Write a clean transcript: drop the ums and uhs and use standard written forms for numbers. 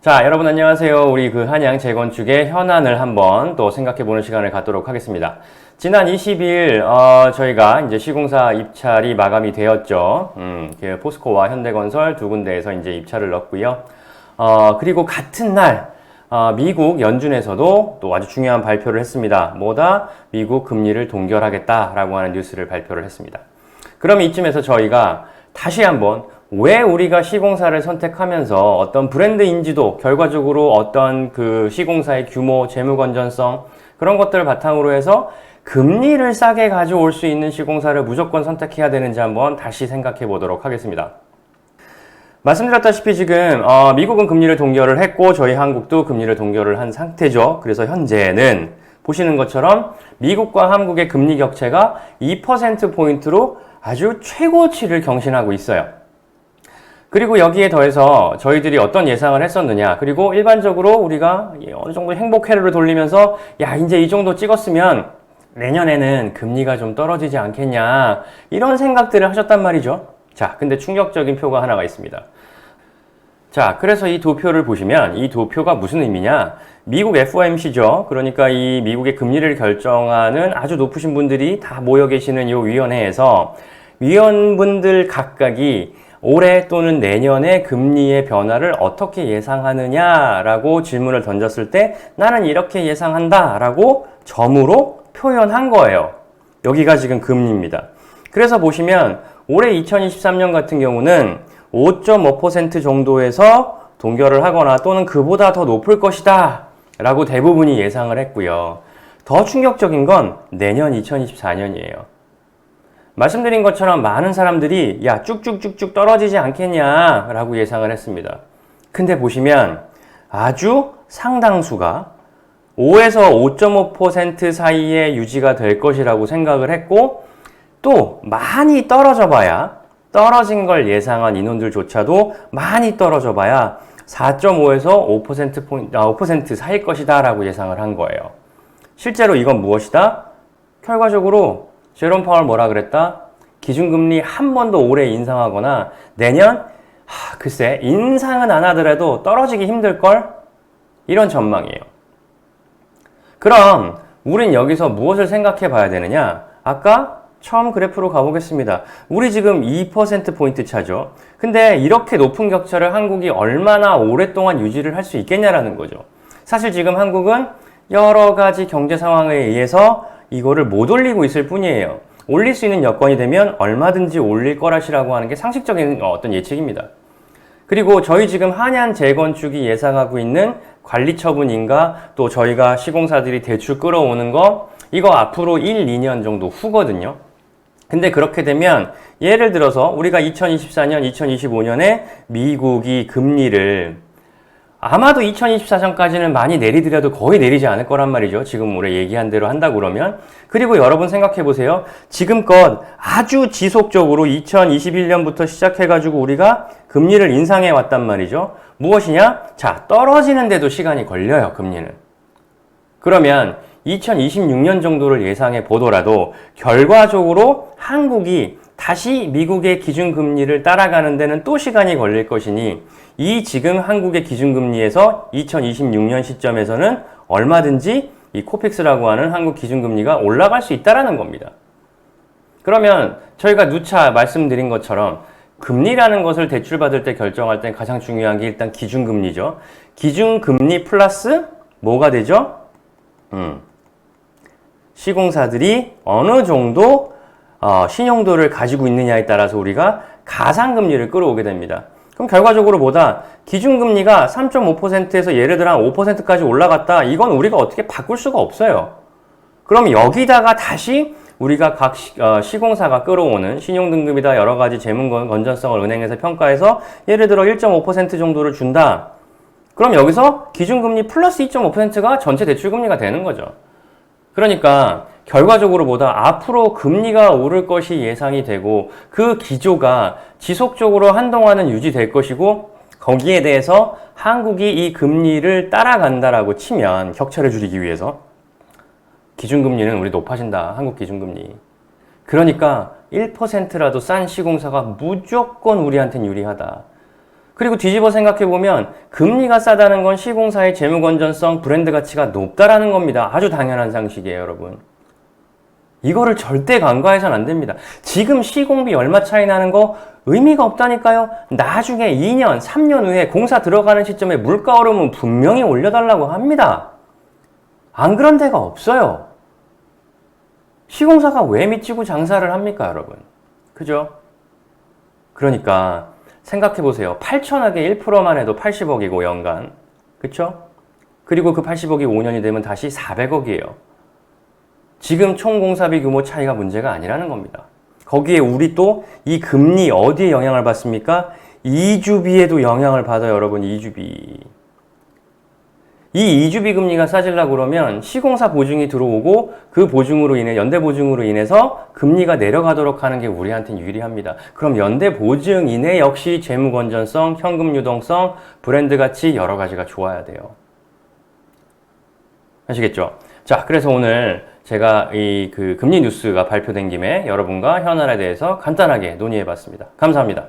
자, 여러분 안녕하세요. 우리 한양 재건축의 현안을 한번 또 생각해보는 시간을 갖도록 하겠습니다. 지난 20일 저희가 이제 시공사 입찰이 마감이 되었죠. 포스코와 현대건설 두 군데에서 이제 입찰을 넣었고요. 그리고 같은 날 미국 연준에서도 또 아주 중요한 발표를 했습니다. 뭐다? 미국 금리를 동결하겠다라고 하는 뉴스를 발표를 했습니다. 그럼 이쯤에서 저희가 다시 한번 왜 우리가 시공사를 선택하면서 어떤 브랜드 인지도, 결과적으로 어떤 그 시공사의 규모, 재무 건전성, 그런 것들을 바탕으로 해서 금리를 싸게 가져올 수 있는 시공사를 무조건 선택해야 되는지 한번 다시 생각해 보도록 하겠습니다. 말씀드렸다시피 지금 미국은 금리를 동결을 했고 저희 한국도 금리를 동결을 한 상태죠. 그래서 현재는 보시는 것처럼 미국과 한국의 금리 격차가 2%포인트로 아주 최고치를 경신하고 있어요. 그리고 여기에 더해서 저희들이 어떤 예상을 했었느냐, 그리고 일반적으로 우리가 어느 정도 행복 회로를 돌리면서 야 이제 이 정도 찍었으면 내년에는 금리가 좀 떨어지지 않겠냐, 이런 생각들을 하셨단 말이죠. 자, 근데 충격적인 표가 하나가 있습니다. 자, 그래서 이 도표를 보시면 이 도표가 무슨 의미냐, 미국 FOMC죠. 그러니까 이 미국의 금리를 결정하는 아주 높으신 분들이 다 모여 계시는 이 위원회에서 위원분들 각각이 올해 또는 내년에 금리의 변화를 어떻게 예상하느냐라고 질문을 던졌을 때 나는 이렇게 예상한다 라고 점으로 표현한 거예요. 여기가 지금 금리입니다. 그래서 보시면 올해 2023년 같은 경우는 5.5% 정도에서 동결을 하거나 또는 그보다 더 높을 것이다 라고 대부분이 예상을 했고요. 더 충격적인 건 내년 2024년이에요. 말씀드린 것처럼 많은 사람들이 야 쭉쭉쭉쭉 떨어지지 않겠냐 라고 예상을 했습니다. 근데 보시면 아주 상당수가 5에서 5.5% 사이에 유지가 될 것이라고 생각을 했고, 또 많이 떨어져 봐야, 떨어진 걸 예상한 인원들조차도 많이 떨어져 봐야 4.5에서 5% 사이일 것이다 라고 예상을 한 거예요. 실제로 이건 무엇이다? 결과적으로 제롬 파월 뭐라 그랬다? 기준금리 한 번 더 올해 인상하거나 내년 글쎄 인상은 안 하더라도 떨어지기 힘들걸? 이런 전망이에요. 그럼 우린 여기서 무엇을 생각해 봐야 되느냐? 아까 처음 그래프로 가보겠습니다. 우리 지금 2%포인트 차죠. 근데 이렇게 높은 격차를 한국이 얼마나 오랫동안 유지를 할 수 있겠냐라는 거죠. 사실 지금 한국은 여러 가지 경제 상황에 의해서 이거를 못 올리고 있을 뿐이에요. 올릴 수 있는 여건이 되면 얼마든지 올릴 거라시라고 하는 게 상식적인 어떤 예측입니다. 그리고 저희 지금 한양 재건축이 예상하고 있는 관리 처분인가, 또 저희가 시공사들이 대출 끌어오는 거, 이거 앞으로 1, 2년 정도 후거든요. 근데 그렇게 되면 예를 들어서 우리가 2024년, 2025년에 미국이 금리를 아마도 2024년까지는 많이 내리더라도 거의 내리지 않을 거란 말이죠. 지금 올해 얘기한 대로 한다고 그러면. 그리고 여러분 생각해 보세요. 지금껏 아주 지속적으로 2021년부터 시작해가지고 우리가 금리를 인상해 왔단 말이죠. 무엇이냐? 자, 떨어지는데도 시간이 걸려요, 금리는. 그러면 2026년 정도를 예상해 보더라도 결과적으로 한국이 다시 미국의 기준금리를 따라가는 데는 또 시간이 걸릴 것이니 이 지금 한국의 기준금리에서 2026년 시점에서는 얼마든지 이 코픽스라고 하는 한국 기준금리가 올라갈 수 있다는 겁니다. 그러면 저희가 누차 말씀드린 것처럼 금리라는 것을 대출받을 때 결정할 때 가장 중요한 게 일단 기준금리죠. 기준금리 플러스 뭐가 되죠? 시공사들이 어느 정도 신용도를 가지고 있느냐에 따라서 우리가 가상금리를 끌어오게 됩니다. 그럼 결과적으로 뭐다? 기준금리가 3.5%에서 예를 들어 한 5%까지 올라갔다. 이건 우리가 어떻게 바꿀 수가 없어요. 그럼 여기다가 다시 우리가 각 시공사가 끌어오는 신용등급이다 여러 가지 재무 건전성을 은행에서 평가해서 예를 들어 1.5% 정도를 준다. 그럼 여기서 기준금리 플러스 2.5%가 전체 대출금리가 되는 거죠. 그러니까 결과적으로 보다 앞으로 금리가 오를 것이 예상이 되고 그 기조가 지속적으로 한동안은 유지될 것이고 거기에 대해서 한국이 이 금리를 따라간다라고 치면 격차를 줄이기 위해서 기준금리는 우리 높아진다. 한국 기준금리. 그러니까 1%라도 싼 시공사가 무조건 우리한텐 유리하다. 그리고 뒤집어 생각해보면 금리가 싸다는 건 시공사의 재무 건전성, 브랜드 가치가 높다라는 겁니다. 아주 당연한 상식이에요, 여러분. 이거를 절대 간과해서는 안 됩니다. 지금 시공비 얼마 차이 나는 거 의미가 없다니까요. 나중에 2년, 3년 후에 공사 들어가는 시점에 물가 오르면 분명히 올려달라고 합니다. 안 그런 데가 없어요. 시공사가 왜 미치고 장사를 합니까, 여러분? 그죠? 그러니까 생각해보세요. 8천억에 1%만 해도 80억이고 연간. 그쵸? 그리고 그 80억이 5년이 되면 다시 400억이에요. 지금 총 공사비 규모 차이가 문제가 아니라는 겁니다. 거기에 우리 또 이 금리 어디에 영향을 받습니까? 이주비에도 영향을 받아요, 여러분. 이주비. 이 이주비 금리가 싸지려고 그러면 시공사 보증이 들어오고 그 보증으로 인해 연대 보증으로 인해서 금리가 내려가도록 하는 게 우리한테는 유리합니다. 그럼 연대 보증 이내 역시 재무 건전성, 현금 유동성, 브랜드 가치 여러 가지가 좋아야 돼요. 아시겠죠? 자, 그래서 오늘 제가 이 금리 뉴스가 발표된 김에 여러분과 현안에 대해서 간단하게 논의해 봤습니다. 감사합니다.